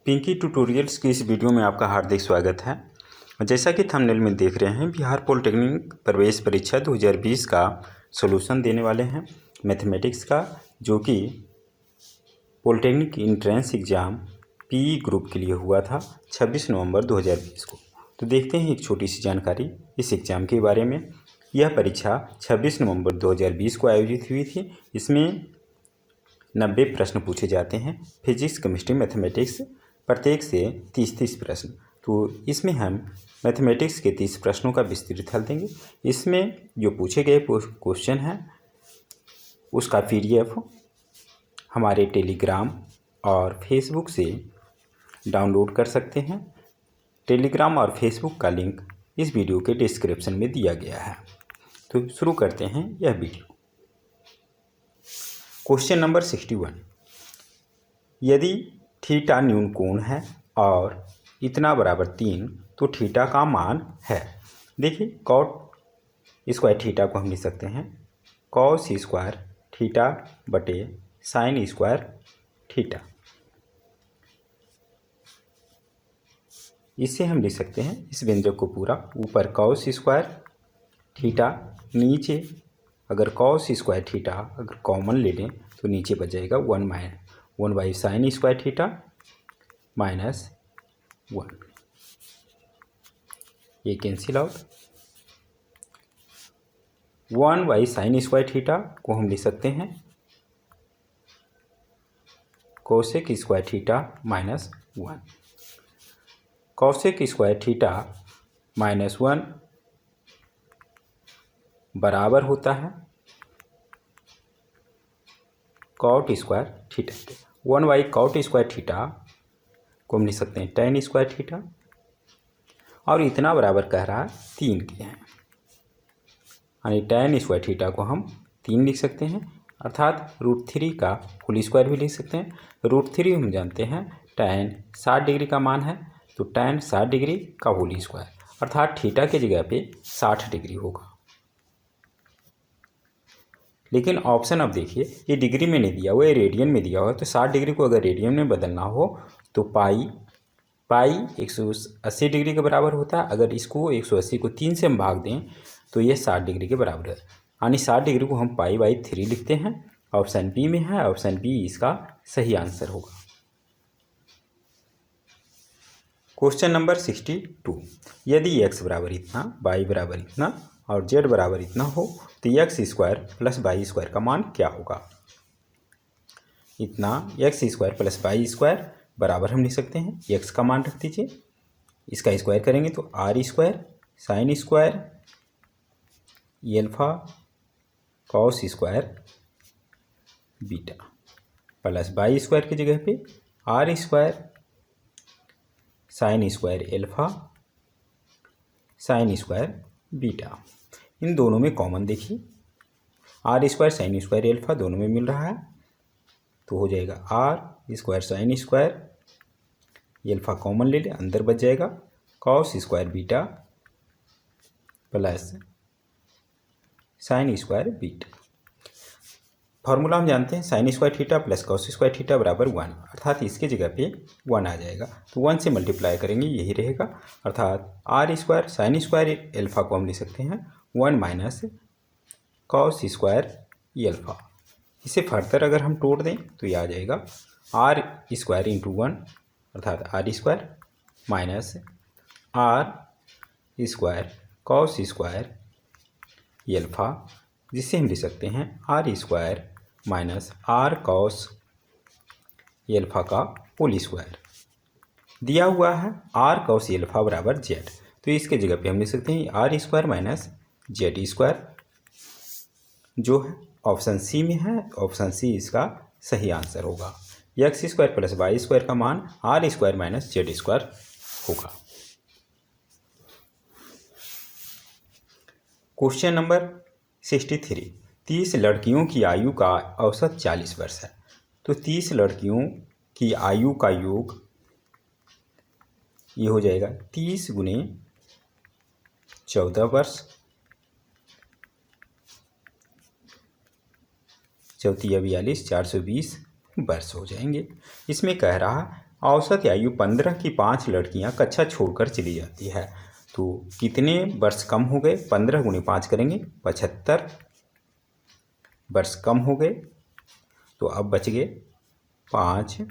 Pinky tutorials की इस video में आपका हार्दिक स्वागत है। जैसा कि थंबनेल में देख रहे हैं, बिहार पॉलिटेक्निक प्रवेश परीक्षा 2020 का सॉल्यूशन देने वाले हैं मैथमेटिक्स का, जो कि polytechnic entrance exam PE group के लिए हुआ था 26 नवंबर 2020 को। तो देखते हैं एक छोटी सी जानकारी इस एग्ज़ाम के बारे में। यह परीक्षा 26 नवंबर 2020 को आयोजित हुई थी। इसमें 90 प्रश्न पूछे जाते हैं, फिजिक्स, केमिस्ट्री, मैथमेटिक्स, प्रत्येक से 30-30 प्रश्न। तो इसमें हम मैथमेटिक्स के 30 प्रश्नों का विस्तृत हल देंगे। इसमें जो पूछे गए क्वेश्चन हैं उसका PDF हमारे टेलीग्राम और फेसबुक से डाउनलोड कर सकते हैं। टेलीग्राम और फेसबुक का लिंक इस वीडियो के डिस्क्रिप्शन में दिया गया है। तो शुरू करते हैं यह वीडियो। क्वेश्चन नंबर 61, यदि थीटा न्यून कोण है और इतना बराबर 3 तो थीटा का मान है। देखिए, कॉट स्क्वायर थीटा को हम लिख सकते हैं कॉस स्क्वायर थीटा बटे साइन स्क्वायर थीटा। इससे हम लिख सकते हैं इस व्यंजक को पूरा, ऊपर कॉस स्क्वायर थीटा, नीचे अगर कॉस स्क्वायर थीटा अगर कॉमन ले लें तो नीचे बच जाएगा 1 by sine square theta minus 1। ये cancel out. 1 by sine square theta को हम लिख सकते हैं cosec square theta minus 1। Cosec square theta minus 1 बराबर होता है कॉट स्क्वायर थीटा के। 1 बाई कॉट स्क्वायर थीटा को हम लिख सकते हैं टेन स्क्वायर थीटा, और इतना बराबर कह रहा है 3 के हैं, यानी टेन स्क्वायर थीटा को हम 3 लिख सकते हैं, अर्थात √3 का होल स्क्वायर भी लिख सकते हैं। √3 हम जानते हैं टेन 60 डिग्री का मान है, तो टेन 60 डिग्री का होल स्क्वायर, अर्थात थीटा की जगह पे 60 डिग्री होगा। लेकिन ऑप्शन अब देखिए, ये डिग्री में नहीं दिया हुआ, ये रेडियन में दिया हुआ है। तो 60 डिग्री को अगर रेडियन में बदलना हो तो पाई 180 डिग्री के बराबर होता है। अगर इसको 180 को 3 से हम भाग दें तो ये 60 डिग्री के बराबर है, यानी 60 डिग्री को हम पाई/3 लिखते हैं। ऑप्शन बी में है, ऑप्शन बी इसका सही आंसर होगा। क्वेश्चन नंबर 62, यदि x बराबर इतना, y बराबर इतना और z बराबर इतना हो तो x square plus Y square का मान क्या होगा। इतना x square plus Y square बराबर हम लिख सकते हैं, x का मान रख दीजिए, इसका स्क्वायर करेंगे तो r square sine square alpha cos square beta plus Y square की जगह पे r square sine square alpha sine square beta. इन दोनों में कॉमन देखिए, r square sine square alpha दोनों में मिल रहा है, तो हो जाएगा r square sine square alpha common ले ले, अंदर बच जाएगा cos square beta plus sine square beta. Formula हम जानते हैं sine square theta plus cos square theta बराबर 1, अर्थात इसके जगह पे 1 आ जाएगा, तो 1 से मल्टीप्लाई करेंगे यही रहेगा, अर्थात r square sine square alpha को हम लिख सकते हैं 1 माइनस कॉस स्क्वायर एल्फा। इसे फर्दर अगर हम तोड़ दें तो ये आ जाएगा r स्क्वायर इंटू 1, अर्थात r square minus r square cos square alpha, जिससे हम लिख सकते हैं r square minus r cos alpha का होल स्क्वायर। दिया हुआ है r कॉस एल्फा बराबर z, तो इसके जगह पे हम लिख सकते हैं r square minus z square, जो है ऑप्शन सी में है। ऑप्शन सी इसका सही आंसर होगा। x square plus Y square का मान r square minus z square होगा। क्वेश्चन नंबर 63, 30 लड़कियों की आयु का औसत 40 वर्ष है, तो 30 लड़कियों की आयु का योग ये हो जाएगा 30 गुने 14 वर्ष, 4 42 420 वर्ष हो जाएंगे। इसमें कह रहा औसत आयु 15 की 5 लड़कियां कक्षा छोड़कर चली जाती है, तो कितने वर्ष कम हो गए? 15 गुणे 5 करेंगे 75 वर्ष कम हो गए। तो अब बच गए 5,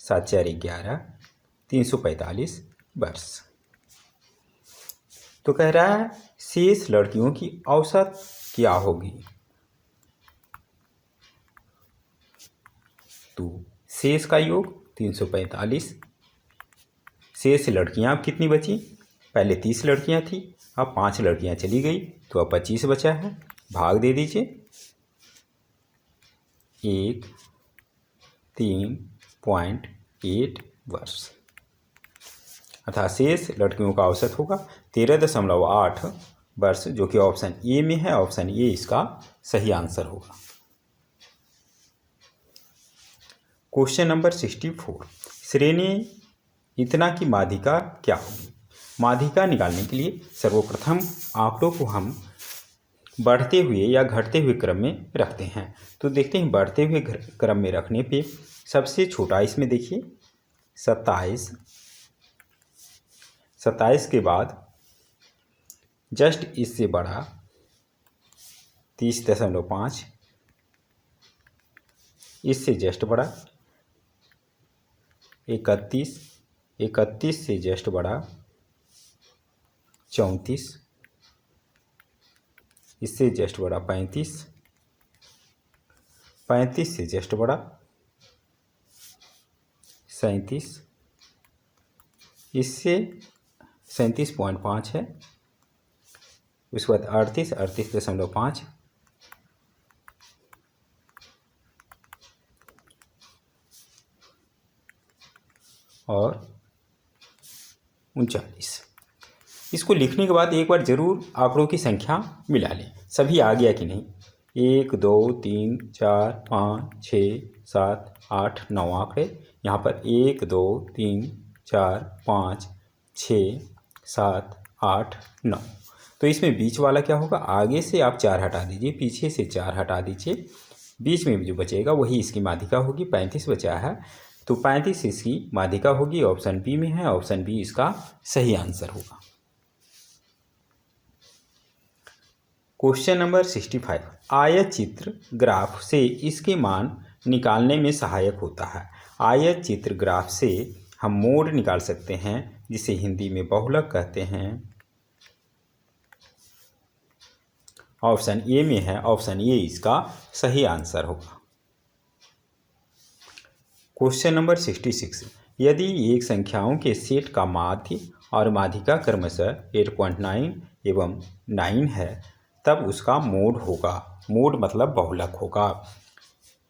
7 4 11, 345 वर्ष। तो कह रहा है शेष लड़कियों की औसत क्या होगी? तो शेष का योग 345। शेष लड़कियां अब कितनी बची? पहले 30 लड़कियां थी, अब 5 लड़कियां चली गई, तो अब 25 बचा है। भाग दे दीजिए 1 3.8 वर्ष, अर्थात शेष लड़कियों का औसत होगा 13.8 वर्ष, जो कि ऑप्शन ए में है। ऑप्शन ए इसका सही आंसर होगा। क्वेश्चन नंबर 64, श्रेणी इतना की माध्यिका क्या होगी? माध्यिका निकालने के लिए सर्वप्रथम आंकड़ों को हम बढ़ते हुए या घटते हुए क्रम में रखते हैं। तो देखते हैं बढ़ते हुए क्रम में रखने पे सबसे छोटा इसमें देखिए 27, 27 के बाद जस्ट इससे बड़ा 30.5, इससे जस्ट बड़ा 31, 31 से जस्ट बड़ा 34, इससे जस्ट बड़ा 35, 35 से जस्ट बड़ा 37, इससे 37.5 है। उसके बाद 38, 38.5, और 39। इसको लिखने के बाद एक बार ज़रूर आंकड़ों की संख्या मिला लें, सभी आ गया कि नहीं। 1 2 3 4 5 6 7 8 9 आंकड़े यहाँ पर 1 2 3 4 5 6 7 8 9। तो इसमें बीच वाला क्या होगा? आगे से आप 4 हटा दीजिए, पीछे से 4 हटा दीजिए, बीच में जो बचेगा वही इसकी माध्यिका होगी। 35 बचा है, तो 35 इसकी माध्यिका होगी। ऑप्शन बी में है, ऑप्शन बी इसका सही आंसर होगा। क्वेश्चन नंबर 65, आयत चित्र ग्राफ से इसके मान निकालने में सहायक होता है। आयत चित्र ग्राफ से हम मोड निकाल सकते हैं, जिसे हिंदी में बहुलक कहते हैं। ऑप्शन ए में है, ऑप्शन ए इसका सही आंसर होगा। क्वेश्चन नंबर 66, यदि एक संख्याओं के सेट का माध्य और माध्यिका क्रमशः 8.9 एवं 9 है, तब उसका मोड होगा। मोड मतलब बहुलक होगा।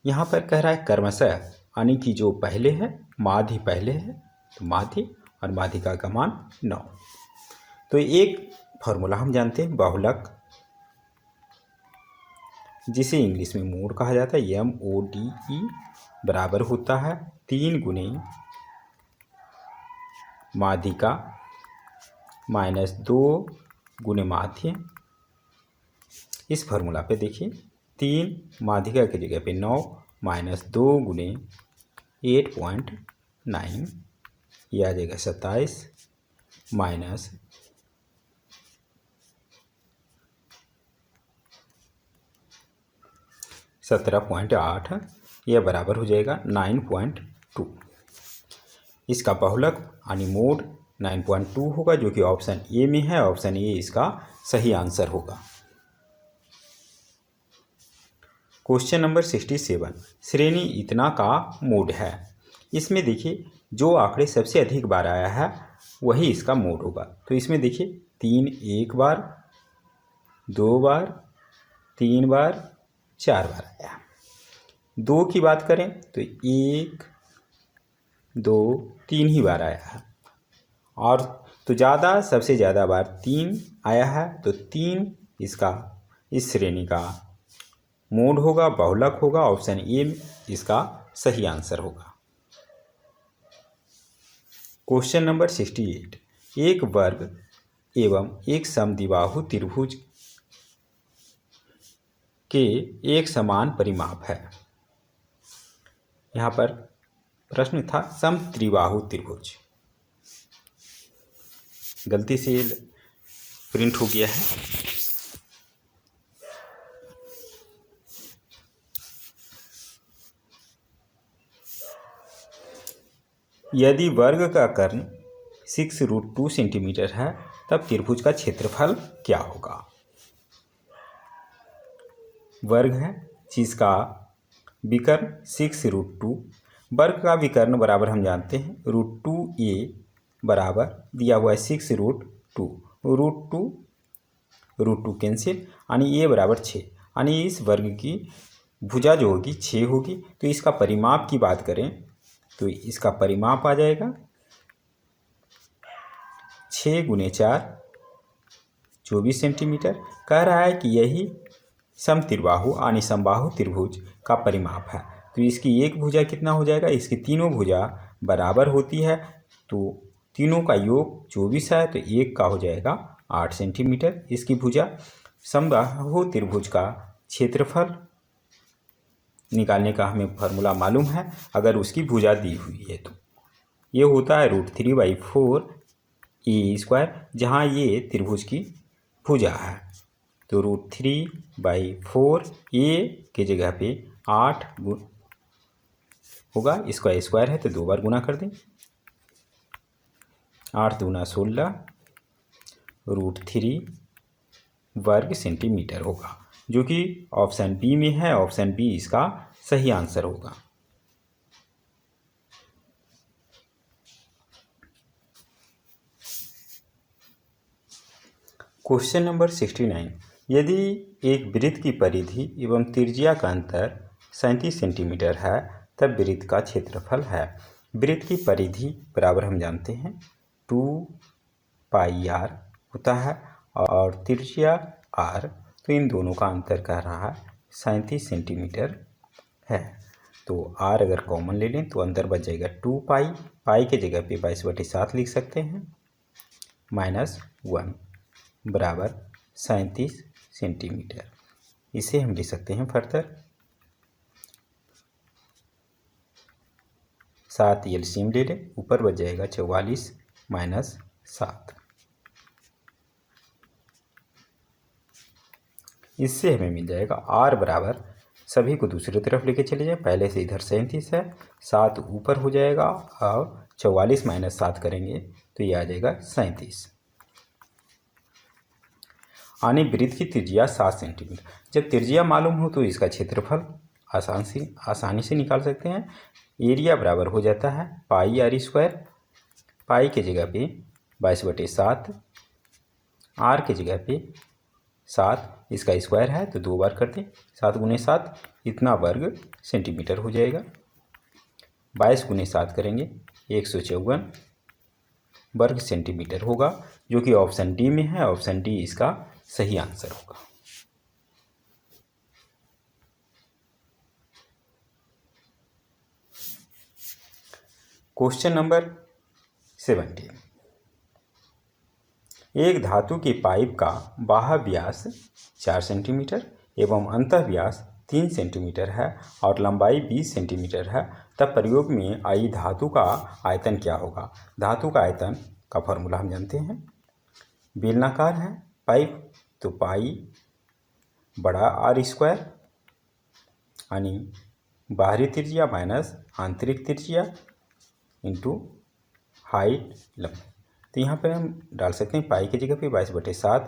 यहाँ पर कह रहा है क्रमशः, यानी कि जो पहले है माध्य पहले है, तो माध्य और माध्यिका का मान 9। तो एक फॉर्मूला हम जानते हैं बहुलक, जिसे इंग्लिश में मोड कहा जाता है, MODE, बराबर होता है 3 गुने माध्यिका माइनस 2 गुने माध्य। इस फार्मूला पे देखिए 3 माध्यिका की जगह पे 9 माइनस 2 गुने 8.9, यह आ जाएगा 27 माइनस 17.8, यह बराबर हो जाएगा 9.2। इसका बहुलक यानी मोड 9.2 होगा, जो कि ऑप्शन ए में है। ऑप्शन ए इसका सही आंसर होगा। क्वेश्चन नंबर 67, श्रेणी इतना का मोड है। इसमें देखिए जो आंकड़े सबसे अधिक बार आया है वही इसका मोड होगा। तो इसमें देखिए 3 एक बार, 2 बार, 3 बार, 4 बार आया। 2 की बात करें तो 1 2 3 ही बार आया है, और तो ज़्यादा सबसे ज़्यादा बार 3 आया है, तो 3 इसका इस श्रेणी का मोड होगा, बहुलक होगा। ऑप्शन ए इसका सही आंसर होगा। क्वेश्चन नंबर 68, एक वर्ग एवं एक समद्विबाहु त्रिभुज के एक समान परिमाप है। यहाँ पर प्रश्न था समत्रिबाहु त्रिभुज, गलती से प्रिंट हो गया है। यदि वर्ग का कर्ण 6√2 सेंटीमीटर है तब त्रिभुज का क्षेत्रफल क्या होगा। वर्ग है जिसका विकर्ण 6√2, वर्ग का विकर्ण बराबर हम जानते हैं √2a बराबर दिया हुआ है 6√2, √2 कैंसिल, यानी a बराबर 6, यानी इस वर्ग की भुजा जो होगी 6 होगी। तो इसका परिमाप की बात करें तो इसका परिमाप आ जाएगा 6 × 4 24 सेंटीमीटर। कह रहा है कि यही समत्रिबाहु यानी समबाहु त्रिभुज का परिमाप है। तो इसकी एक भुजा कितना हो जाएगा, इसकी तीनों भुजा बराबर होती है तो तीनों का योग 24 है, तो एक का हो जाएगा 8 सेंटीमीटर। इसकी भुजा समबाहु त्रिभुज का क्षेत्रफल निकालने का हमें फार्मूला मालूम है, अगर उसकी भुजा दी हुई है तो ये होता है √3/4 a², जहाँ ये त्रिभुज की भुजा है। तो √3/4 a के जगह पे 8 होगा, इसका स्क्वायर है तो 2 बार गुना कर दें, 8 दूना 16 √3 वर्ग सेंटीमीटर होगा, जो कि ऑप्शन बी में है। ऑप्शन बी इसका सही आंसर होगा। क्वेश्चन नंबर 69, यदि एक वृत्त की परिधि एवं त्रिज्या का अंतर 37 सेंटीमीटर है तब वृत्त का क्षेत्रफल है। वृत्त की परिधि बराबर हम जानते हैं 2πr होता है और त्रिज्या r, तो इन दोनों का अंतर कह रहा है 37 सेंटीमीटर है। तो r अगर कॉमन ले लें तो अंदर बच जाएगा 2π, पाई के जगह पे 22/7 लिख सकते हैं, -1 बराबर 37 सेंटीमीटर। इसे हम लिख सकते हैं फर्दर 7 एलसीएम ले लें, ऊपर बच जाएगा 44 - 7। इससे हमें मिल जाएगा r बराबर, सभी को दूसरी तरफ लेके चले जाए, पहले से इधर 37 है, 7 ऊपर हो जाएगा और 44 - 7 करेंगे तो ये आ जाएगा 37। आने वृत्त की त्रिज्या 7 सेंटीमीटर। जब त्रिज्या मालूम हो तो इसका क्षेत्रफल आसानी से निकाल सकते हैं। एरिया बराबर हो जाता है πr², पाई के जगह पे 22/7, r के जगह पे 7, इसका स्क्वायर है तो 2 बार कर दें, 7 × 7 इतना वर्ग सेंटीमीटर हो जाएगा, 22 × 7 करेंगे 154 वर्ग सेंटीमीटर होगा, जो कि ऑप्शन डी में है। ऑप्शन डी इसका सही आंसर होगा। क्वेश्चन नंबर 17, एक धातु के पाइप का बाह्य व्यास 4 सेंटीमीटर एवं अंतः व्यास 3 सेंटीमीटर है और लंबाई 20 सेंटीमीटर है, तब प्रयोग में आई धातु का आयतन क्या होगा। धातु का आयतन का फॉर्मूला हम जानते हैं, बेलनाकार है पाइप तो पाई बड़ा r², यानी बाहरी त्रिज्या माइनस आंतरिक त्रिज्या इंटू हाइट लंबाई। तो यहाँ पर हम डाल सकते हैं पाई की जगह पे 22/7,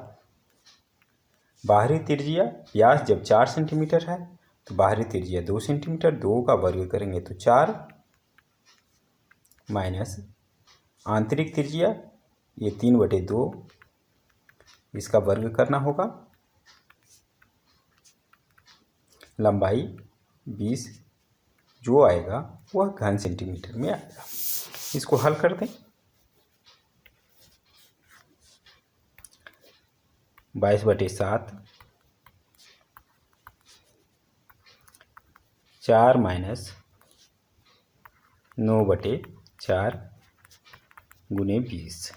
बाहरी त्रिज्या व्यास जब 4 सेंटीमीटर है तो बाहरी त्रिज्या 2 सेंटीमीटर, 2 का वर्ग करेंगे तो 4 माइनस आंतरिक त्रिज्या ये 3/2, इसका वर्ग करना होगा, लंबाई 20 जो आएगा वह घन सेंटीमीटर में आएगा। इसको हल कर दें, 22/7 4 माइनस 9/4 × 20,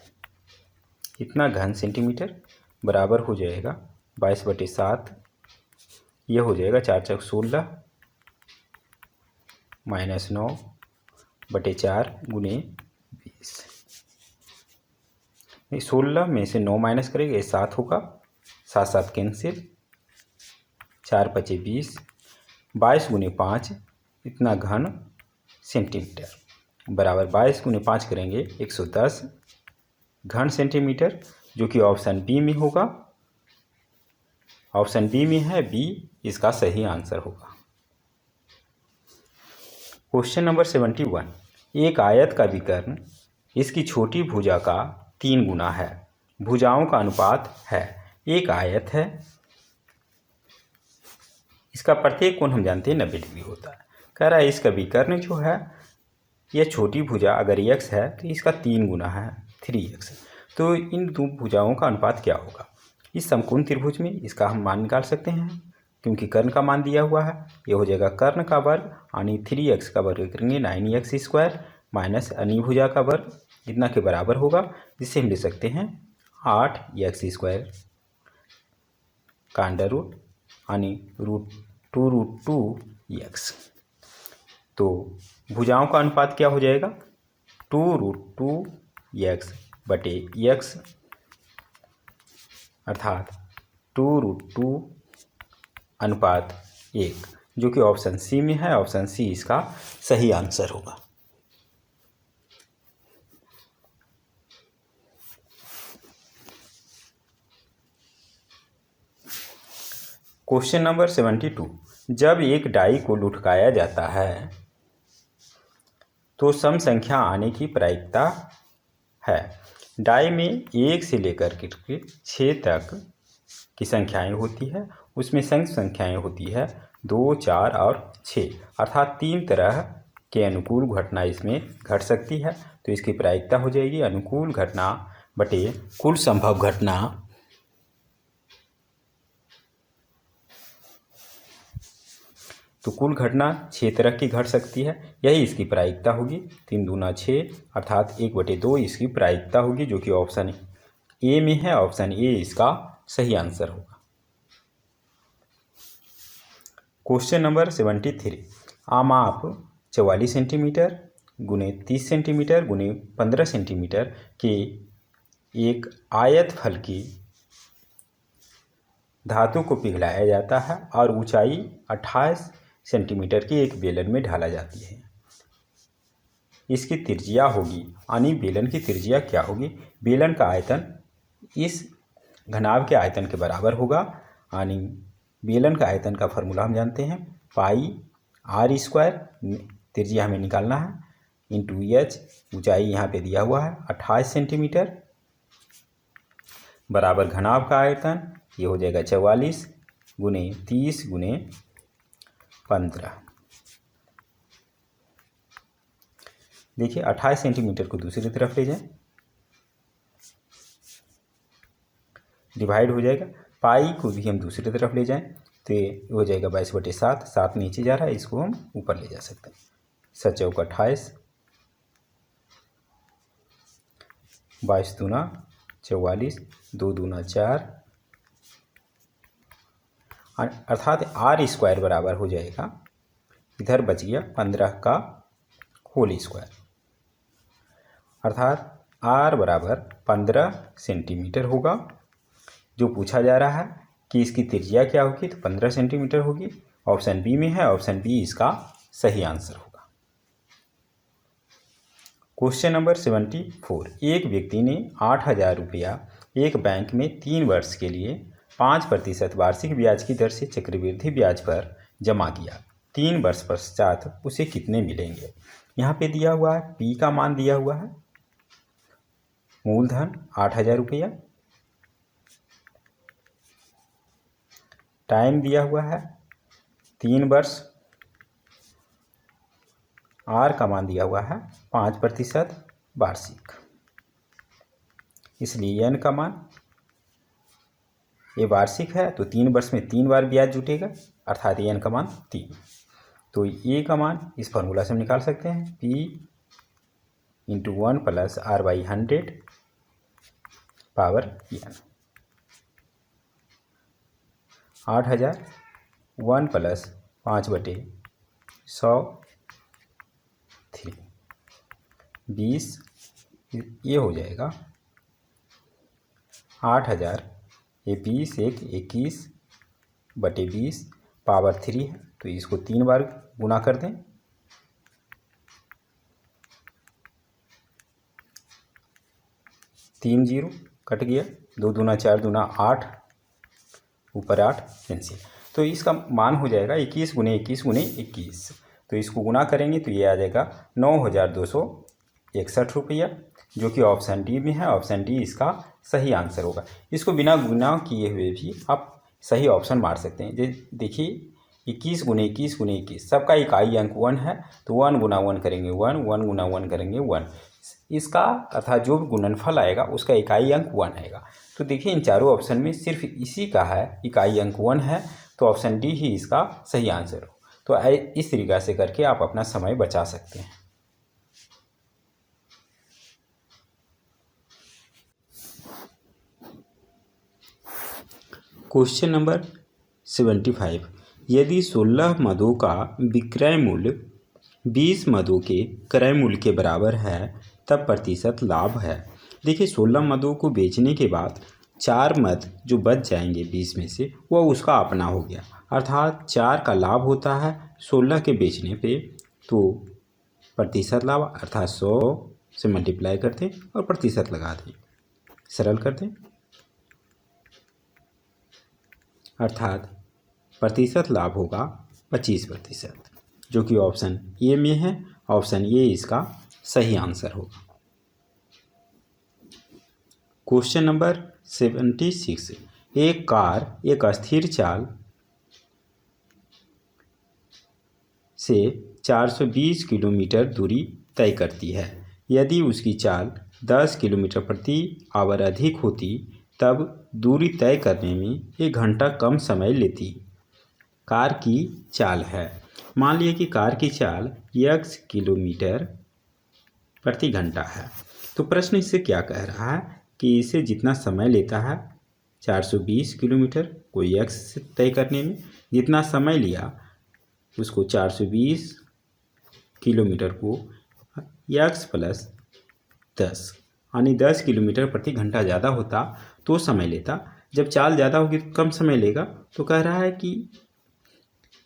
इतना घन सेंटीमीटर बराबर हो जाएगा 22/7, यह हो जाएगा 4 × 16 -9 बटे 4 गुने 20। 16 में से 9 माइनस करेंगे, ये 7 होगा, 7 7 कैंसिल, 4 पचे 20, 22 गुने 5 इतना घन सेंटीमीटर बराबर 22 गुने 5 करेंगे 110 घन सेंटीमीटर, जो कि ऑप्शन बी में होगा। ऑप्शन बी में है, बी इसका सही आंसर होगा। क्वेश्चन नंबर 71, एक आयत का विकर्ण इसकी छोटी भुजा का 3 गुना है। भुजाओं का अनुपात है। एक आयत है, इसका प्रत्येक कोण हम जानते हैं 90 डिग्री होता है। कह रहा है इसका विकर्ण जो है, यह छोटी भुजा अगर x है तो इसका 3 गुना है 3x। तो इन दो भुजाओं का अनुपात क्या होगा? इस समकोण त्रिभुज में इसका हम मान निकाल सकते हैं, क्योंकि कर्ण का मान दिया हुआ है। ये हो जाएगा कर्ण का वर्ग यानी 3x का वर्ग करेंगे 9x² माइनस अन्य भुजा का वर्ग इतना के बराबर होगा, जिससे हम ले सकते हैं 8x² का अंडर रूट यानी √2√2x। तो भुजाओं का अनुपात क्या हो जाएगा? 2√2x बटे x अर्थात 2√2 अनुपात 1, जो कि ऑप्शन सी में है। ऑप्शन सी इसका सही आंसर होगा। क्वेश्चन नंबर 72, जब एक डाई को लुढ़काया जाता है तो सम संख्या आने की प्रायिकता है। डाई में 1 से लेकर के 6 तक की संख्याएं होती है, उसमें संख्याएं होती है 2, 4 और 6, अर्थात 3 तरह के अनुकूल घटना इसमें घट सकती है। तो इसकी प्रायिकता हो जाएगी अनुकूल घटना बटे कुल संभव घटना तो कुल घटना 6 तरह की घट सकती है, यही इसकी प्रायिकता होगी। 3 दूना 6 अर्थात 1/2 इसकी प्रायिकता होगी, जो कि ऑप्शन ए में है। ऑप्शन ए इसका सही आंसर होगा। क्वेश्चन नंबर 73, आमाप 44 सेंटीमीटर गुने 30 सेंटीमीटर गुने 15 सेंटीमीटर के एक आयत फल की धातु को पिघलाया जाता है और ऊंचाई 28 सेंटीमीटर की एक बेलन में ढाला जाती है। इसकी त्रिज्या होगी, यानी बेलन की त्रिज्या क्या होगी? बेलन का आयतन इस घनाभ के आयतन के बराबर होगा, यानी बेलन का आयतन का फॉर्मूला हम जानते हैं πr², त्रिज्या हमें निकालना है, इंटू h, ऊंचाई यहाँ पे दिया हुआ है 28 सेंटीमीटर बराबर घनाभ का आयतन, ये हो जाएगा 44 गुने 30 गुने 15। देखिए 28 सेंटीमीटर को दूसरी तरफ ले जाएं, डिवाइड हो जाएगा। पाई को भी हम दूसरी तरफ ले जाएं तो ये हो जाएगा 22/7। 7 नीचे जा रहा है, इसको हम ऊपर ले जा सकते हैं। 7 चौका 28, 22 दूना 44, 2 दूना 4, अर्थात r² बराबर हो जाएगा, इधर बच गया 15 का होल स्क्वायर, अर्थात r बराबर 15 सेंटीमीटर होगा। जो पूछा जा रहा है कि इसकी त्रिज्या क्या होगी, तो 15 सेंटीमीटर होगी। ऑप्शन बी में है। ऑप्शन बी इसका सही आंसर होगा। क्वेश्चन नंबर 74, एक व्यक्ति ने 8,000 रुपया एक बैंक में 3 वर्ष के लिए 5% वार्षिक ब्याज की दर से चक्रवृद्धि ब्याज पर जमा किया। 3 वर्ष पश्चात उसे कितने मिलेंगे? यहाँ पे दिया हुआ है, पी का मान दिया हुआ है, मूलधन 8,000 रुपया, टाइम दिया हुआ है 3 वर्ष, आर का मान दिया हुआ है 5% वार्षिक, इसलिए एन का मान, ये वार्षिक है तो 3 वर्ष में 3 बार ब्याज जुटेगा, अर्थात एन का मान 3। तो ए का मान इस फॉर्मूला से हम निकाल सकते हैं, P × 1 + R/100 पावर n। 8,000 1 + 5/100 3, 20, ये हो जाएगा 8000, ये 20 एक 21 बटे 20 पावर 3 है, तो इसको 3 बार गुना कर दें। 3 0 कट गया, 2 दूना 4 दूना 8, ऊपर 8 कैंसिल, तो इसका मान हो जाएगा 21 गुने 21 गुने 21। तो इसको गुना करेंगे तो ये आ जाएगा 9261 रुपया, जो कि ऑप्शन डी में है। ऑप्शन डी इसका सही आंसर होगा। इसको बिना गुना किए हुए भी आप सही ऑप्शन मार सकते हैं। देखिए 21 गुने 21 गुने 21, सबका इकाई अंक 1 है, तो 1 गुना 1 करेंगे 1, 1 गुना 1 करेंगे 1, इसका अर्थात जो भी गुणनफल आएगा उसका इकाई अंक 1 आएगा। तो देखिए इन चारों ऑप्शन में सिर्फ इसी का है इकाई अंक 1 है, तो ऑप्शन डी ही इसका सही आंसर हो। तो इस तरीक़ा से करके आप अपना समय बचा सकते हैं। क्वेश्चन नंबर 75, यदि 16 मदों का विक्रय मूल्य 20 मदों के क्रय मूल्य के बराबर है तब प्रतिशत लाभ है। देखिए 16 मदों को बेचने के बाद 4 मद जो बच जाएंगे 20 में से, वह उसका अपना हो गया, अर्थात 4 का लाभ होता है 16 के बेचने पे, तो प्रतिशत लाभ अर्थात 100 से मल्टीप्लाई करते हैं और प्रतिशत लगा दें, सरल करते हैं, अर्थात प्रतिशत लाभ होगा 25%, जो कि ऑप्शन ए में है। ऑप्शन ए इसका सही आंसर होगा। क्वेश्चन नंबर 76, एक कार एक स्थिर चाल से 420 किलोमीटर दूरी तय करती है। यदि उसकी चाल 10 किलोमीटर प्रति आवर अधिक होती तब दूरी तय करने में 1 घंटा कम समय लेती। कार की चाल है, मान लिया कि कार की चाल x किलोमीटर प्रति घंटा है। तो प्रश्न इससे क्या कह रहा है कि इसे जितना समय लेता है 420 किलोमीटर को x तय करने में, जितना समय लिया उसको 420 किलोमीटर को x प्लस 10 यानी 10 किलोमीटर प्रति घंटा ज़्यादा होता तो समय लेता, जब चाल ज़्यादा होगी तो कम समय लेगा। तो कह रहा है कि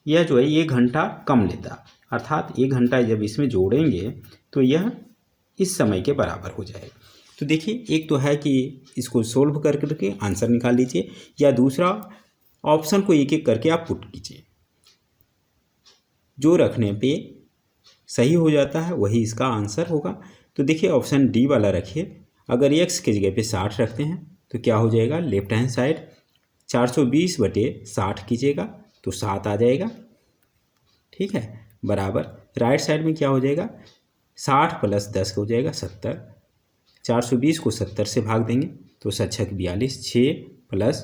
यह जो है 1 घंटा कम लेता, अर्थात 1 घंटा जब इसमें जोड़ेंगे तो यह इस समय के बराबर हो जाएगा। तो देखिए एक तो है कि इसको सोल्व कर करके आंसर निकाल लीजिए, या दूसरा ऑप्शन को एक एक करके आप पुट कीजिए, जो रखने पे सही हो जाता है वही इसका आंसर होगा। तो देखिए ऑप्शन डी वाला रखिए, अगर x के जगह पे 60 रखते हैं तो क्या हो जाएगा, लेफ्ट हैंड साइड 420 बटे 60 कीजिएगा तो 7 आ जाएगा, ठीक है, बराबर राइट साइड में क्या हो जाएगा 60 प्लस 10 हो जाएगा 70, 420 को 70 से भाग देंगे तो 6 42, 6 प्लस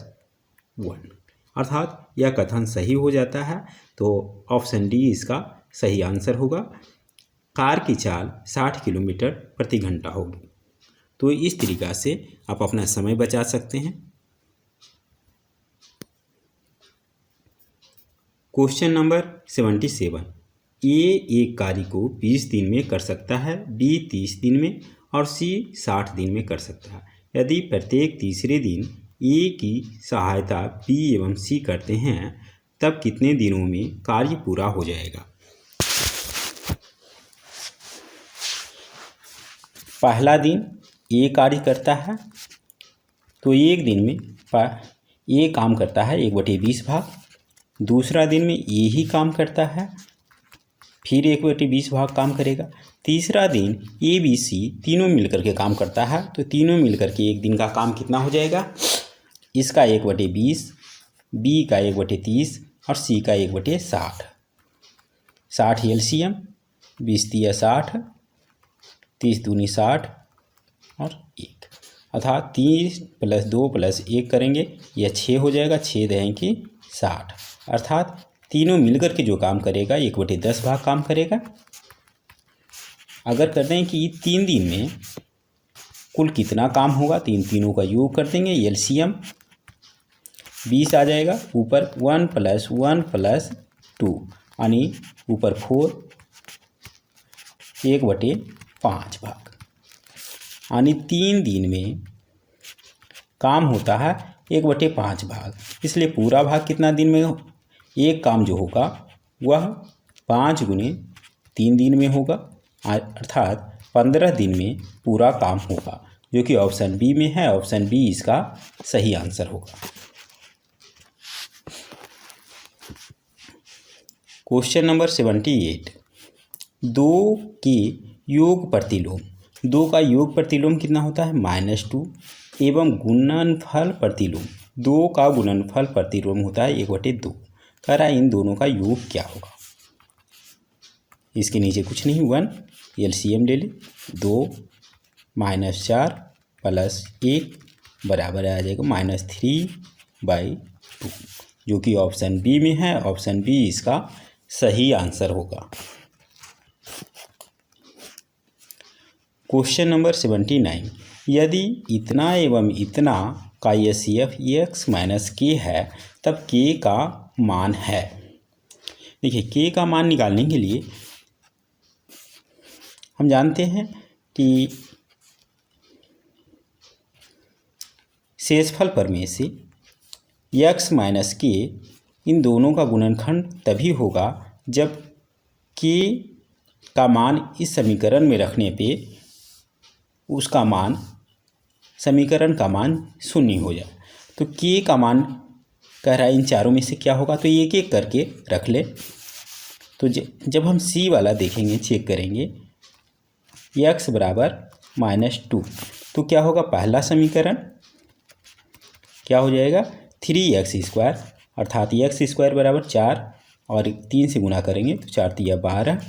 1, अर्थात यह कथन सही हो जाता है। तो ऑप्शन डी इसका सही आंसर होगा। कार की चाल 60 किलोमीटर प्रति घंटा होगी। तो इस तरीक़ा से आप अपना समय बचा सकते हैं। क्वेश्चन नंबर 77, ए एक कार्य को 20 दिन में कर सकता है, बी 30 दिन में और सी 60 दिन में कर सकता है। यदि प्रत्येक तीसरे दिन ए की सहायता बी एवं सी करते हैं तब कितने दिनों में कार्य पूरा हो जाएगा। पहला दिन ए कार्य करता है तो एक दिन में ए काम करता है 1/20 भाग, दूसरा दिन में ए ही काम करता है फिर 1/20 भाग काम करेगा, तीसरा दिन ए बी सी तीनों मिलकर के काम करता है तो तीनों मिलकर के एक दिन का काम कितना हो जाएगा, इसका 1/20, बी का 1/30 और सी का 1/60, 60 एलसीएम, 20 तिया 60, 30 दूनी 60 और 1, अर्थात 3 प्लस 2 प्लस 1 करेंगे यह 6 हो जाएगा, 6 देंगे 60, अर्थात तीनों मिलकर के जो काम करेगा 1/10 भाग काम करेगा। अगर कर दें कि 3 दिन में कुल कितना काम होगा, तीनों का योग कर देंगे, एलसीएम 20 आ जाएगा, ऊपर 1 + 1 + 2 यानी ऊपर 4, 1/5 भाग। यानी 3 दिन में काम होता है 1/5 भाग, इसलिए पूरा भाग कितना दिन में एक काम जो होगा वह 5 × 3 दिन में होगा, अर्थात 15 दिन में पूरा काम होगा, जो कि ऑप्शन बी में है। ऑप्शन बी इसका सही आंसर होगा। क्वेश्चन नंबर 78, 2 के योग प्रतिलोम, 2 का योग प्रतिलोम कितना होता है -2 एवं गुणनफल प्रतिलोम, 2 का गुणनफल प्रतिलोम होता है 1/2। कह रहा है इन दोनों का योग क्या होगा। इसके नीचे कुछ नहीं, 1 एलसीएम ले ले, 2 -4 + 1 बराबर आ जाएगा -3/2, जो कि ऑप्शन बी में है। ऑप्शन बी इसका सही आंसर होगा। क्वेश्चन नंबर 79, यदि इतना एवं इतना का एचसीएफ x - k है तब k का मान है। देखिए k का मान निकालने के लिए हम जानते हैं कि शेषफल प्रमेय से x - k इन दोनों का गुणनखंड तभी होगा जब k का मान इस समीकरण में रखने पे उसका मान, समीकरण का मान 0 हो जाए। तो k का मान कह रहा है इन चारों में से क्या होगा, तो एक एक करके रख ले। तो जब हम c वाला देखेंगे, चेक करेंगे, x बराबर -2, तो क्या होगा, पहला समीकरण क्या हो जाएगा 3x², अर्थात x² बराबर 4 और 3 से गुना करेंगे तो 4 × 12,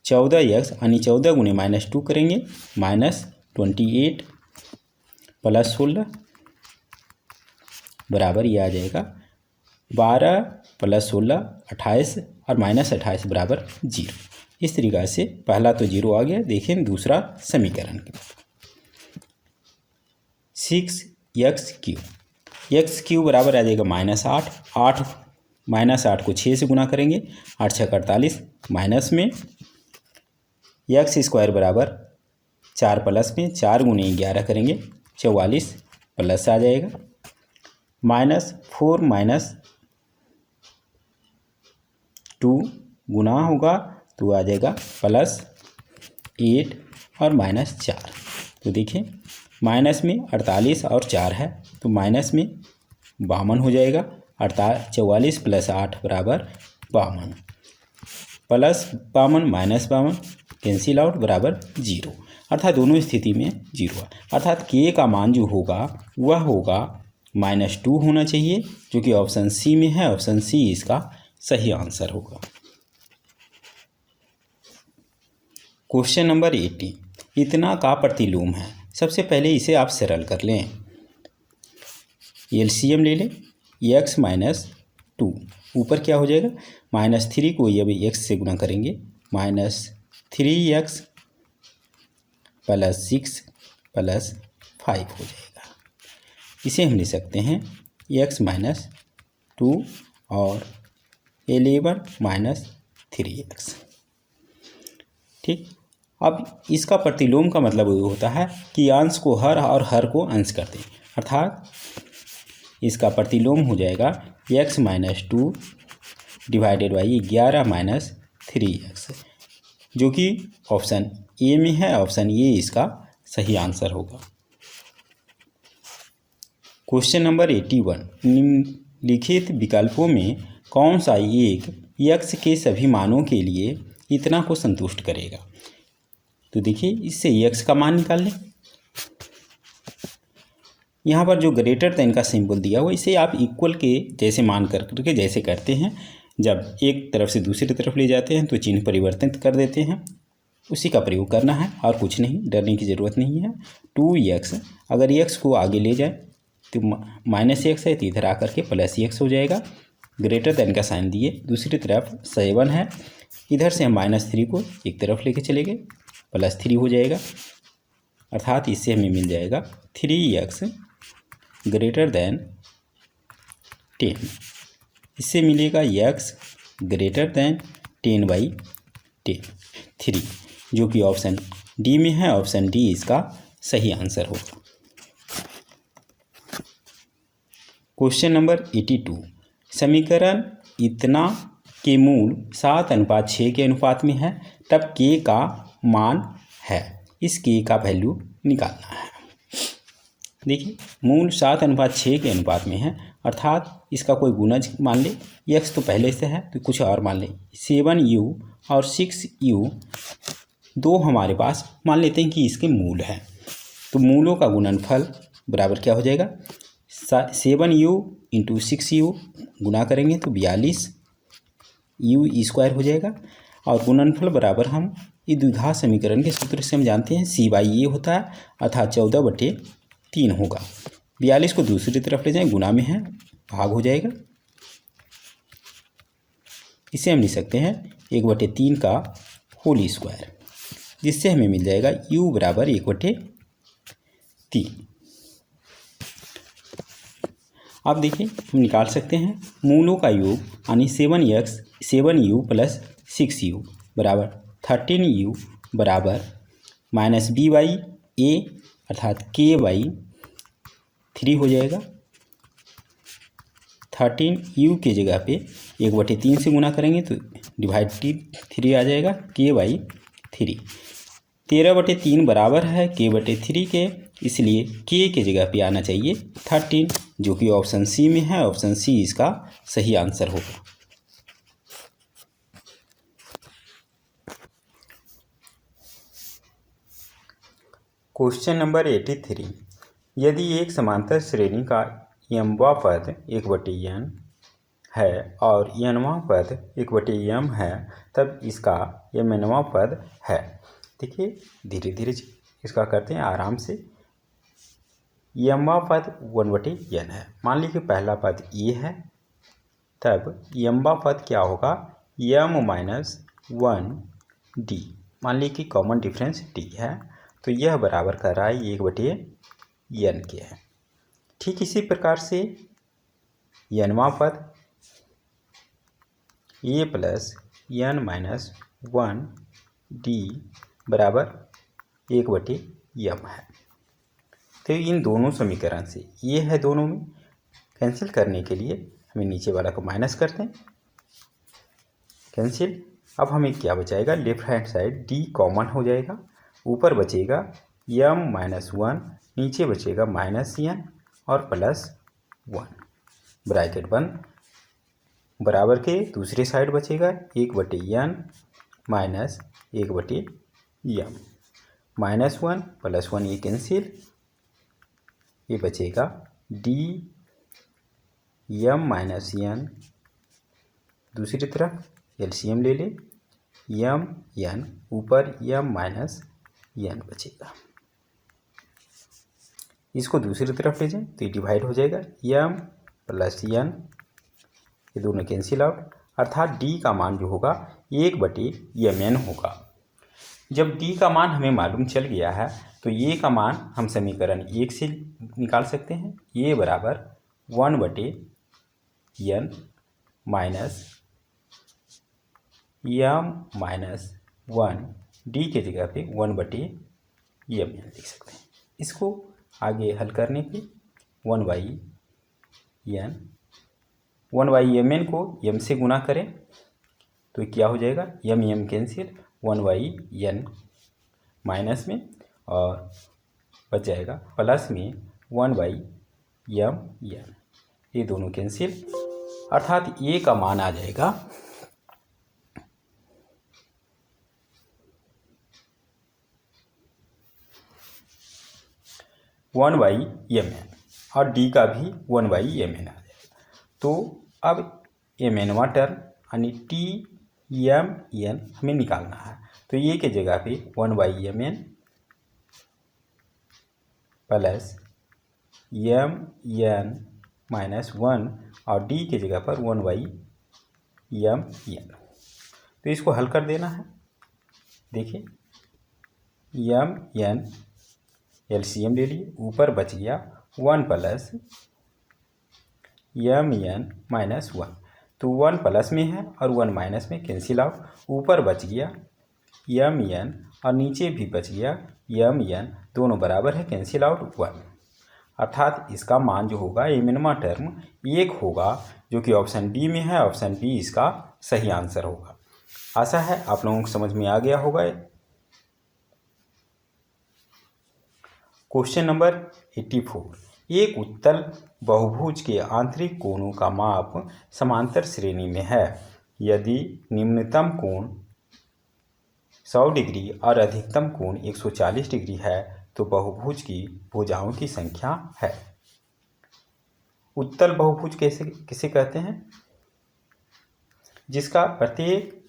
14x यानी 14 × -2 करेंगे -28 + 16 बराबर ये आ जाएगा 12 + 16 28 और -28 बराबर 0। इस तरीक़ा से पहला तो 0 आ गया। देखें दूसरा समीकरण, 6x³ x³ बराबर आ जाएगा -8, 8 को 6 से गुना करेंगे 8 × 6 = 48, माइनस में x² बराबर 4 प्लस में 4 × 11 करेंगे 44 प्लस आ जाएगा -4 -2 गुना होगा तो आ जाएगा +8 और -4। तो देखिए माइनस में 48 और 4 है तो माइनस में 52 हो जाएगा, अर्थात 44 + 8 बराबर 52, +52 -52 कैंसिल आउट बराबर 0, अर्थात दोनों स्थिति में 0, अर्थात k का मान जो होगा वह होगा -2 होना चाहिए, जो कि ऑप्शन सी में है। ऑप्शन सी इसका सही आंसर होगा। क्वेश्चन नंबर 80, इतना का प्रतिलोम है। सबसे पहले इसे आप सरल कर लें, एलसीएम ले लें, x - 2 ऊपर क्या हो जाएगा -3 को ये x से गुना करेंगे -3x + 6 + 5 हो जाएगा। इसे हम ले सकते हैं x - 2 और 11 - 3x। ठीक, अब इसका प्रतिलोम का मतलब होता है कि अंश को हर और हर को अंश कर दें, अर्थात इसका प्रतिलोम हो जाएगा x - 2 डिवाइडेड बाई 11 - 3x, जो कि ऑप्शन ए में है। ऑप्शन ए इसका सही आंसर होगा। क्वेश्चन नंबर 81, निम्नलिखित विकल्पों में कौन सा एक x के सभी मानों के लिए इतना को संतुष्ट करेगा। तो देखिए इससे x का मान निकाल लें। यहाँ पर जो ग्रेटर देन का सिंबल दिया हुआ, इसे आप इक्वल के जैसे मान करके जैसे करते हैं, जब एक तरफ से दूसरी तरफ ले जाते हैं तो चिन्ह परिवर्तित कर देते हैं, उसी का प्रयोग करना है और कुछ नहीं, डरने की ज़रूरत नहीं है। 2x, अगर x को आगे ले जाए तो -x है तो इधर आकर के +x हो जाएगा, ग्रेटर देन का साइन दिए, दूसरी तरफ 7 है, इधर से हम -3 को एक तरफ लेके चले गए, +3 हो जाएगा, अर्थात इससे हमें मिल जाएगा 3x ग्रेटर देन 10। इससे मिलेगा x ग्रेटर देन 10/10 3, जो कि ऑप्शन डी में है, ऑप्शन डी इसका सही आंसर होगा। क्वेश्चन नंबर 82, समीकरण इतना के मूल 7:6 के अनुपात में है तब के का मान है, इस के का वैल्यू निकालना है। देखिए मूल 7:6 के अनुपात में है, अर्थात इसका कोई गुणज मान ले, x तो पहले से है तो कुछ और मान ले, 7u और 6u दो हमारे पास मान लेते हैं कि इसके मूल हैं, तो मूलों का गुणनफल बराबर क्या हो जाएगा, 7u इंटू 6u गुना करेंगे तो 42u² हो जाएगा, और गुणनफल बराबर हम ये द्विघात समीकरण के सूत्र से हम जानते हैं c/a होता है, अर्थात 14/3 होगा। 42 को दूसरी तरफ ले जाएं, गुना में है, भाग हो जाएगा, इसे हम लिख सकते हैं 1/3 का होल स्क्वायर, जिससे हमें मिल जाएगा u बराबर 1/3। अब देखिए हम निकाल सकते हैं मूलों का योग, यानी 7u प्लस 6u बराबर 13u बराबर -b/a अर्थात k/3 हो जाएगा। 13u के जगह पे 1/3 से गुना करेंगे तो डिवाइडेड 3 आ जाएगा, k/3। 13/3 बराबर है k/3 के, इसलिए k के जगह पे आना चाहिए 13, जो कि ऑप्शन सी में है, ऑप्शन सी इसका सही आंसर होगा। क्वेश्चन नंबर 83, यदि एक समांतर श्रेणी का m वां पद 1/n है और n वां पद 1/m है तब इसका mn वां पद है। देखिए धीरे धीरे इसका करते हैं आराम से। m वां पद 1/n है, मान लीजिए पहला पद a है, तब m वां पद क्या होगा, m-1d, मान लीजिए कि कॉमन डिफरेंस d है, तो यह बराबर कर रहा है 1/n के है। ठीक इसी प्रकार से n वां पद a प्लस n-1d बराबर 1/m है। तो इन दोनों समीकरण से ये है, दोनों में कैंसिल करने के लिए हमें नीचे वाला को माइनस करते हैं, कैंसिल। अब हमें क्या बचाएगा, left hand side d common हो जाएगा, ऊपर बचेगा m-1, नीचे बचेगा -n और +1, ब्रैकेट बंद, बराबर के दूसरे साइड बचेगा 1/n माइनस 1/m, -1 +1 ये कैंसिल, ये बचेगा dm-n, दूसरी तरफ एलसीएम ले ले, m-n ऊपर m-n बचेगा, इसको दूसरी तरफ ले जाएं तो ये डिवाइड हो जाएगा, m + n ये दोनों कैंसिल आउट, अर्थात d का मान जो होगा 1/mn होगा। जब d का मान हमें मालूम चल गया है तो ये का मान हम समीकरण 1 से निकाल सकते हैं, ये बराबर 1/n माइनस m-1, d के जगह पे 1/mn लिख सकते हैं। इसको आगे हल करने पे 1/mn को m से गुना करें तो क्या हो जाएगा, m कैंसिल, 1/n माइनस में और बच जाएगा प्लस में 1/mn, ये दोनों कैंसिल, अर्थात a का मान आ जाएगा 1/mn और d का भी 1/mn आ जाएगा। तो अब mn वां टर्म यानी tmn हमें निकालना है, तो ये के जगह पे 1/mn प्लस mn-1 और d के जगह पर 1/mn, तो इसको हल कर देना है। देखिए mn एलसीएम ले लिए, ऊपर बच गया 1 प्लस mn-1, तो 1 प्लस में है और 1 माइनस में कैंसिल आउट, ऊपर बच गया यम एन और नीचे भी बच गया यम एन, दोनों बराबर है, कैंसिल आउट 1। अर्थात इसका मान जो होगा ए मिनिमा टर्म 1 होगा, जो कि ऑप्शन बी में है। ऑप्शन बी इसका सही आंसर होगा। आशा है आप लोगों को समझ में आ गया होगा। क्वेश्चन नंबर 84, एक उत्तल बहुभुज के आंतरिक कोणों का माप समांतर श्रेणी में है। यदि निम्नतम कोण 100 डिग्री और अधिकतम कोण 140 डिग्री है तो बहुभुज की भुजाओं की संख्या है। उत्तल बहुभुज किसे कहते हैं? जिसका प्रत्येक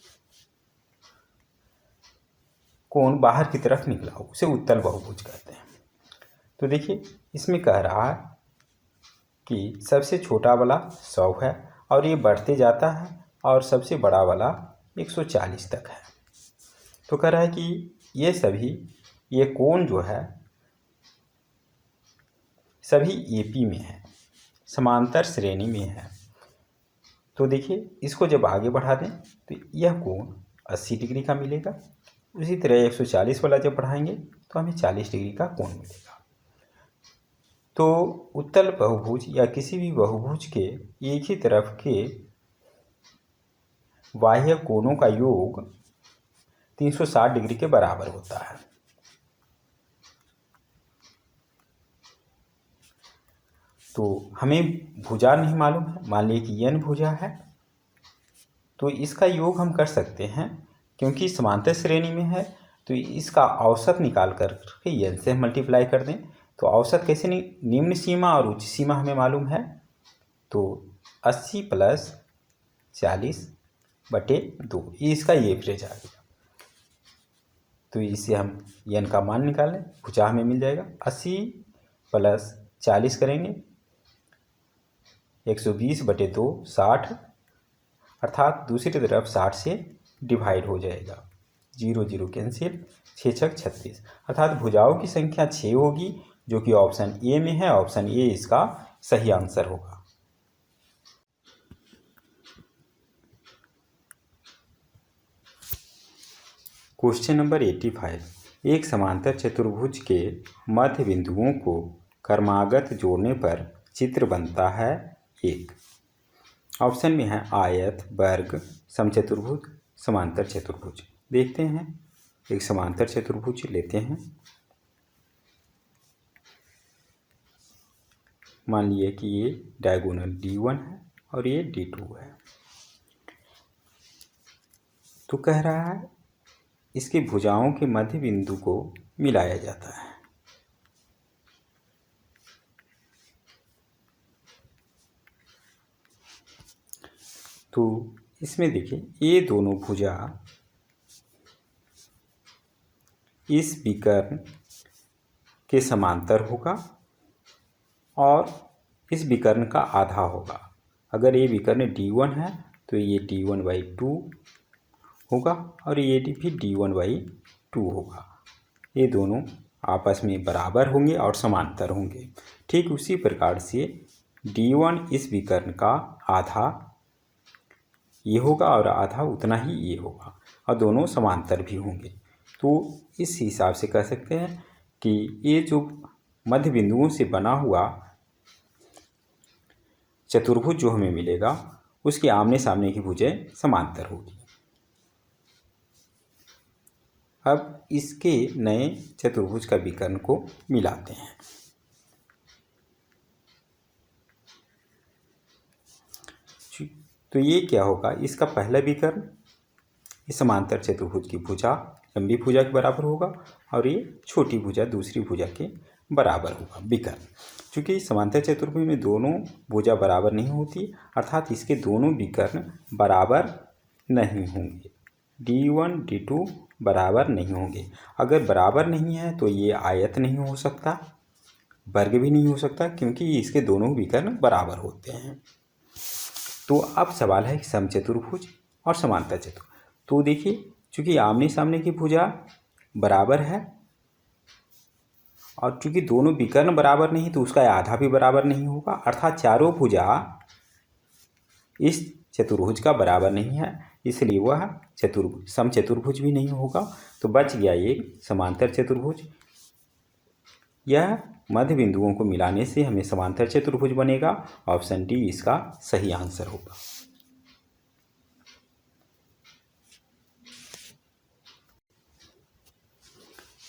कोण बाहर की तरफ निकला हो, उसे उत्तल बहुभुज कहते हैं। तो देखिए इसमें कह रहा है कि सबसे छोटा वाला 100 है और ये बढ़ते जाता है और सबसे बड़ा वाला 140 तक है। तो कह रहा है कि ये कोण जो है सभी एपी में है, समांतर श्रेणी में है। तो देखिए इसको जब आगे बढ़ा दें तो यह कोण 80 डिग्री का मिलेगा। उसी तरह 140 वाला जब बढ़ाएंगे तो हमें 40 डिग्री का कोण मिलेगा। तो उत्तल बहुभुज या किसी भी बहुभुज के एक ही तरफ के बाह्य कोणों का योग 360 डिग्री के बराबर होता है। तो हमें भुजा नहीं मालूम है, मान लीजिए कि n भुजा है, तो इसका योग हम कर सकते हैं। क्योंकि समांतर श्रेणी में है तो इसका औसत निकाल कर के n से मल्टीप्लाई कर दें। तो औसत कैसे निम्न सीमा और उच्च सीमा हमें मालूम है। तो 80 + 40/2 ये इसका एवरेज आ गया। तो इसे हम n का मान निकालें, भुजा हमें मिल जाएगा। 80 + 40 करेंगे 120/2 60, अर्थात दूसरी तरफ 60 से डिवाइड हो जाएगा। 0 0 कैंसिल, 6 6 36, अर्थात भुजाओं की संख्या 6 होगी, जो कि ऑप्शन ए में है। ऑप्शन ए इसका सही आंसर होगा। क्वेश्चन नंबर 85, एक समांतर चतुर्भुज के मध्य बिंदुओं को क्रमागत जोड़ने पर चित्र बनता है। एक ऑप्शन में है आयत, वर्ग, समचतुर्भुज, समांतर चतुर्भुज। देखते हैं, एक समांतर चतुर्भुज लेते हैं। मान लिए कि ये डायगोनल D1 है और ये D2 है। तो कह रहा है इसके भुजाओं के मध्य बिंदु को मिलाया जाता है। तो इसमें देखिए ये दोनों भुजा इस विकर्ण के समांतर होगा और इस विकर्ण का आधा होगा। अगर ये विकर्ण D1 है तो ये D1/2 होगा और ये भी D1/2 होगा। ये दोनों आपस में बराबर होंगे और समांतर होंगे। ठीक उसी प्रकार से D1 इस विकर्ण का आधा ये होगा और आधा उतना ही ये होगा और दोनों समांतर भी होंगे। तो इस हिसाब से कह सकते हैं कि ये जो मध्य बिंदुओं से बना हुआ चतुर्भुज जो हमें मिलेगा उसके आमने सामने की भुजें समांतर होगी। अब इसके नए चतुर्भुज का विकर्ण को मिलाते हैं। तो ये क्या होगा, इसका पहला विकर्ण इस समांतर चतुर्भुज की भुजा लंबी भुजा के बराबर होगा और ये छोटी भुजा दूसरी भुजा के बराबर होगा विकर्ण। क्योंकि समांतर चतुर्भुज में दोनों भुजा बराबर नहीं होती, अर्थात इसके दोनों विकर्ण बराबर नहीं होंगे। D1 D2 बराबर नहीं होंगे। अगर बराबर नहीं है तो ये आयत नहीं हो सकता, वर्ग भी नहीं हो सकता, क्योंकि इसके दोनों विकर्ण बराबर होते हैं। तो अब सवाल है कि समचतुर्भुज और समांतर चतुर्भुज। तो देखिए चूँकि आमने सामने की भुजा बराबर है और चूँकि दोनों विकर्ण बराबर नहीं तो उसका आधा भी बराबर नहीं होगा, अर्थात चारों भुजा इस चतुर्भुज का बराबर नहीं है। इसलिए वह चतुर्भुज समचतुर्भुज भी नहीं होगा। तो बच गया एक समांतर चतुर्भुज। यह मध्य बिंदुओं को मिलाने से हमें समांतर चतुर्भुज बनेगा। ऑप्शन डी इसका सही आंसर होगा।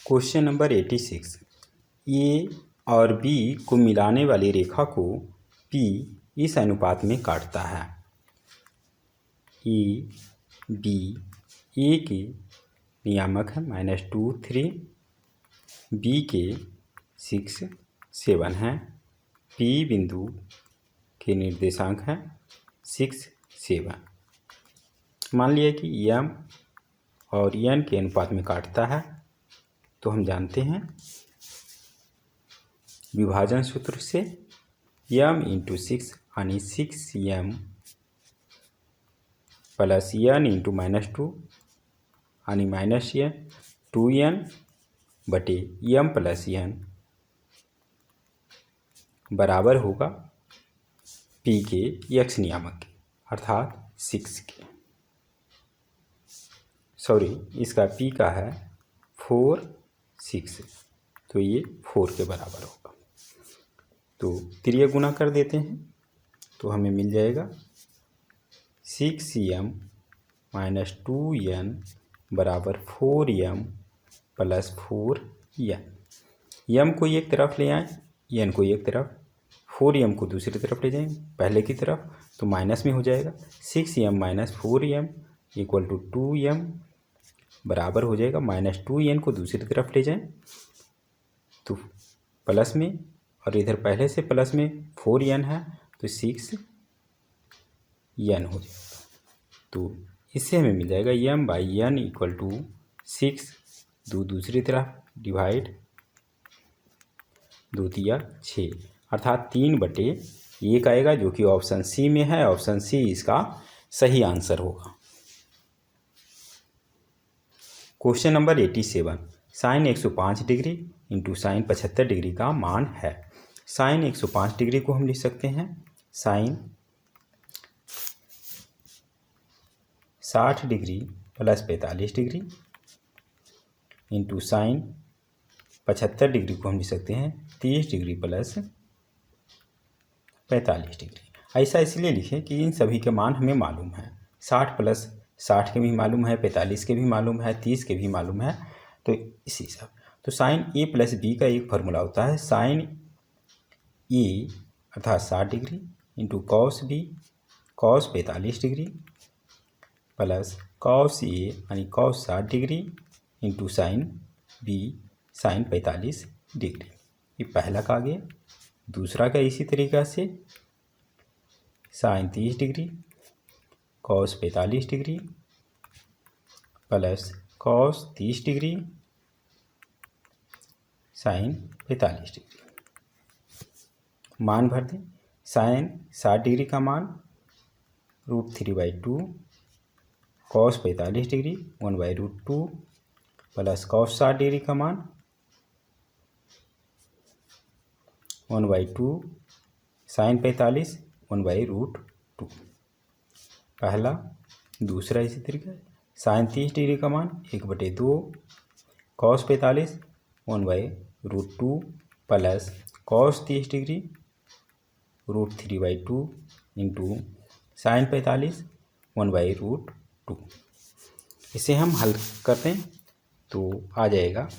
क्वेश्चन नंबर 86, ए और बी को मिलाने वाली रेखा को पी इस अनुपात में काटता है। ए बी, ए के नियामक है -2 3, बी के 6 7 हैं, पी बिंदु के निर्देशांक हैं 6 7। मान लिया कि एम और एन के अनुपात में काटता है। तो हम जानते हैं विभाजन सूत्र से एम इंटू 6 यानी 6m प्लस एन इंटू -2 यानी -n 2n बटे एम प्लस एन बराबर होगा पी के एक्स नियामक के अर्थात 6 के। सॉरी, इसका पी का है 4 6, तो ये 4 के बराबर होगा। तो त्रिय गुना कर देते हैं तो हमें मिल जाएगा 6m - 2n बराबर 4m प्लस 4n। यम को एक तरफ ले आएँ, एन को एक तरफ, 4m को दूसरी तरफ ले जाएं पहले की तरफ, तो माइनस में हो जाएगा। 6m - 4m equal to 2m बराबर हो जाएगा -2n को दूसरी तरफ ले जाएं तो प्लस में, और इधर पहले से प्लस में 4n है तो 6n हो जाएगा। तो इससे हमें मिल जाएगा m/n इक्वल टू 6, दूसरी तरफ डिवाइड 2 तिया 6 अर्थात 3/1 आएगा, जो कि ऑप्शन सी में है। ऑप्शन सी इसका सही आंसर होगा। Question number 87, sine 105 degree into sine 75 degree का मान है। साइन 105 डिग्री को हम लिख सकते हैं sine 60 degree plus 45 degree into sine 75 degree को हम लिख सकते हैं 30 डिग्री प्लस 45 डिग्री। ऐसा इसलिए लिखें कि इन सभी के मान हमें मालूम है। 60 प्लस 60 के भी मालूम है, 45 के भी मालूम है, 30 के भी मालूम है। तो इसी सब, तो साइन ए प्लस बी का एक फार्मूला होता है साइन ए अर्थात 60 degree into cos B cos 45 degree plus cos A यानी cos 60 degree into sine B sine 45 degree. ये पहला का आ गया। दूसरा का इसी तरीक़ा से sine 30 degree cos 45 degree plus cos 30 degree sine 45 degree. मान भर दें। साइन 60 डिग्री का मान √3/2 cos 45 degree 1/√2 plus cos 60 degree का मान 1/2 साइन 45 1/√2 पहला। दूसरा इसी तरीके साइन 30 डिग्री का मान 1/2 cos 45 1/√2 plus cos 30 degree √3/2 into sine 45 1/√2। इसे हम हल करते हैं तो आ जाएगा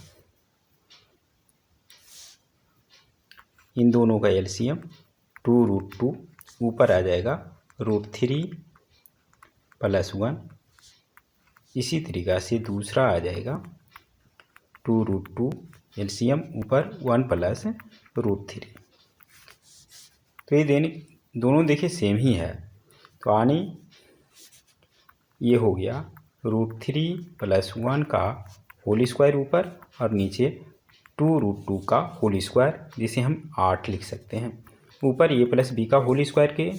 इन दोनों का एलसीएम 2√2 ऊपर आ जाएगा √3 + 1। इसी तरीक़ा से दूसरा आ जाएगा 2√2 एलसीएम ऊपर 1 + √3। तो ये दोनों देखिए सेम ही है। तो आने ये हो गया √3 + 1 का होल स्क्वायर ऊपर और नीचे 2√2 का होल स्क्वायर, जिसे हम 8 लिख सकते हैं। ऊपर a + b का होल स्क्वायर के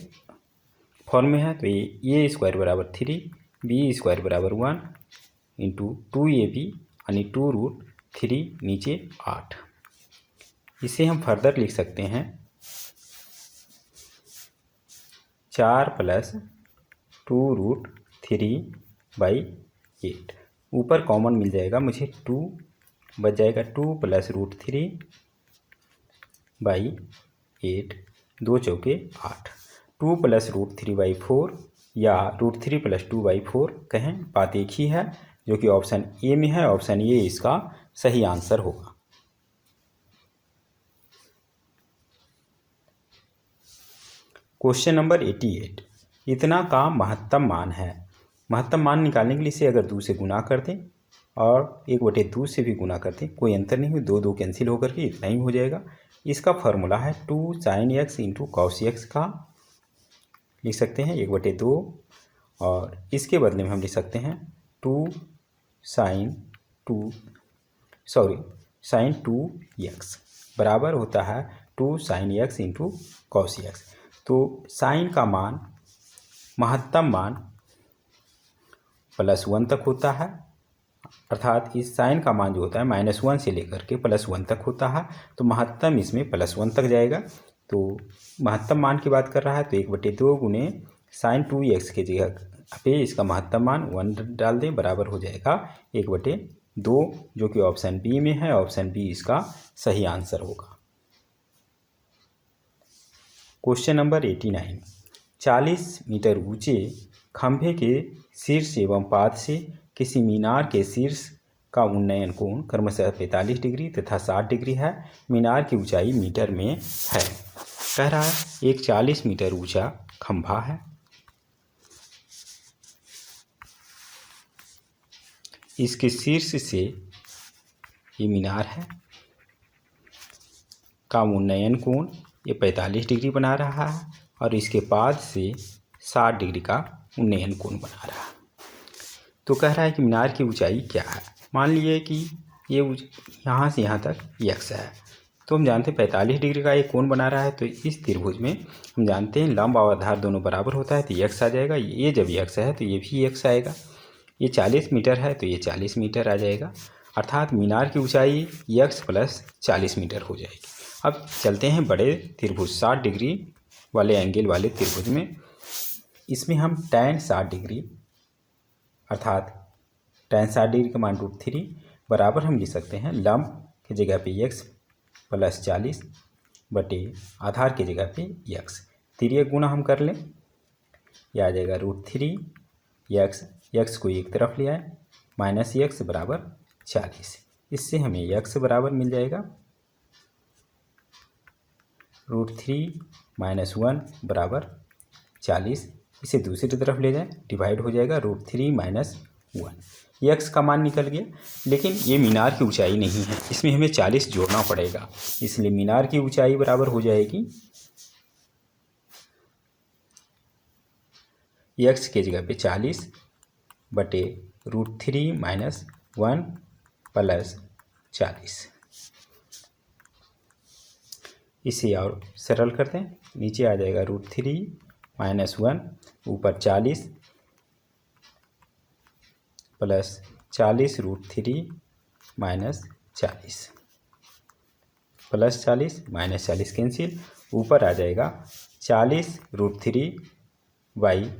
फॉर्म में है तो ये a² = 3 b² = 1 इंटू 2ab यानी 2√3 नीचे 8। इसे हम फर्दर लिख सकते हैं 4 + 2√3 बाई 8। ऊपर कॉमन मिल जाएगा मुझे 2, बच जाएगा 2 + √3 बाई 8, 2 चौके 8। 2 + √3/4 या √3 + 2/4 कहें, बात एक ही है, जो कि ऑप्शन ए में है। ऑप्शन ए इसका सही आंसर होगा। क्वेश्चन नंबर 88, इतना का महत्तम मान है। महत्तम मान निकालने के लिए इसे अगर 2 से गुना कर दें और 1/2 से भी गुना कर दें, कोई अंतर नहीं, 2 कैंसिल होकर के इतना ही हो जाएगा। इसका फॉर्मूला है 2 sin x × cos x का, लिख सकते हैं 1/2, और इसके बदले में हम लिख सकते हैं 2 sin 2x बराबर होता है 2 sin x × cos x। तो साइन का मान, महत्तम मान +1 तक होता है, अर्थात इस साइन का मान जो होता है -1 से लेकर के +1 तक होता है। तो महत्तम इसमें +1 तक जाएगा। तो महत्तम मान की बात कर रहा है तो 1/2 गुने sin 2x के जगह पे इसका महत्तम मान 1 डाल दें, बराबर हो जाएगा 1/2, जो कि ऑप्शन बी में है। ऑप्शन बी इसका सही आंसर होगा। क्वेश्चन नंबर 89, 40 मीटर ऊंचे खंभे के शीर्ष एवं पाद से किसी मीनार के शीर्ष का उन्नयन कोण क्रमशः 45 डिग्री तथा 60 डिग्री है। मीनार की ऊंचाई मीटर में है। कह रहा है एक 40 मीटर ऊंचा खंभा है, इसके शीर्ष से ये मीनार है का उन्नयन कोण ये 45 डिग्री बना रहा है, और इसके पाद से 60 डिग्री का उन्नयन कोण बना रहा है। तो कह रहा है कि मीनार की ऊंचाई क्या है। मान लीजिए कि ये यहाँ से यहाँ तक x है, तो हम जानते हैं 45 डिग्री का एक कोण बना रहा है। तो इस त्रिभुज में हम जानते हैं लंब और आधार दोनों बराबर होता है, तो x आ जाएगा। ये जब x है तो ये भी x आएगा। ये 40 मीटर है तो ये 40 मीटर आ जाएगा, अर्थात मीनार की ऊंचाई x + 40 मीटर हो जाएगी। अब चलते हैं बड़े त्रिभुज 60 डिग्री वाले एंगल वाले त्रिभुज में। इसमें हम tan 60 डिग्री, अर्थात tan 60 डिग्री का मान √3 बराबर हम लिख सकते हैं लंब की जगह पे x + 40 बटे आधार की जगह पे x। तिर्यक गुणा हम कर लें, यह आ जाएगा √3 x को एक तरफ ले आए -x बराबर 40। इससे हमें x बराबर मिल जाएगा √3 - 1 बराबर 40। इसे दूसरी तरफ ले जाएं, डिवाइड हो जाएगा √3 - 1। x का मान निकल गया, लेकिन ये मीनार की ऊंचाई नहीं है, इसमें हमें 40 जोड़ना पड़ेगा। इसलिए मीनार की ऊंचाई बराबर हो जाएगी x के जगह पे 40 बटे √3 - 1 + 40। इसे और सरल करते हैं, नीचे आ जाएगा √3 - 1 ऊपर 40 + 40 √3 - 40 + 40 - 40 कैंसिल, ऊपर आ जाएगा 40 √3 बाई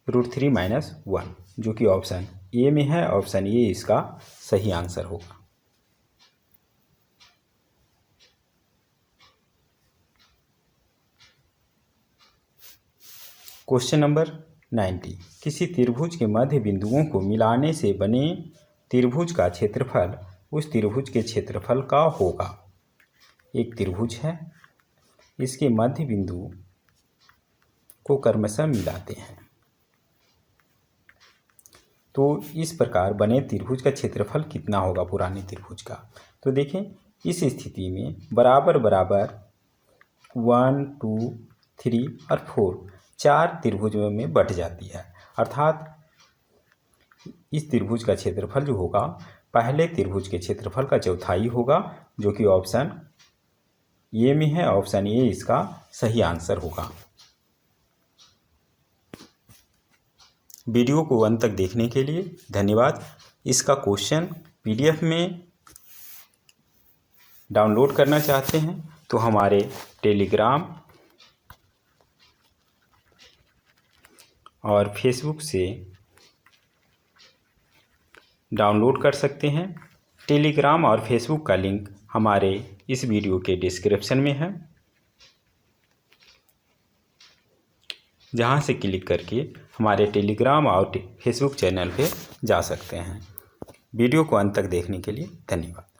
√3 - 1, जो कि ऑप्शन ए में है। ऑप्शन ए इसका सही आंसर होगा। क्वेश्चन नंबर 90, किसी त्रिभुज के मध्य बिंदुओं को मिलाने से बने त्रिभुज का क्षेत्रफल उस त्रिभुज के क्षेत्रफल का होगा। एक त्रिभुज है, इसके मध्य बिंदु को क्रमशः मिलाते हैं, तो इस प्रकार बने त्रिभुज का क्षेत्रफल कितना होगा पुराने त्रिभुज का। तो देखें, इस स्थिति में बराबर बराबर 1 2 3 और 4 4 त्रिभुजों में बट जाती है, अर्थात इस त्रिभुज का क्षेत्रफल जो होगा पहले त्रिभुज के क्षेत्रफल का चौथाई होगा, जो कि ऑप्शन ए में है। ऑप्शन ए इसका सही आंसर होगा। वीडियो को अंत तक देखने के लिए धन्यवाद। इसका क्वेश्चन PDF में डाउनलोड करना चाहते हैं तो हमारे टेलीग्राम और फेसबुक से डाउनलोड कर सकते हैं। टेलीग्राम और फेसबुक का लिंक हमारे इस वीडियो के डिस्क्रिप्शन में है, जहां से क्लिक करके हमारे टेलीग्राम और फेसबुक चैनल पे जा सकते हैं। वीडियो को अंत तक देखने के लिए धन्यवाद।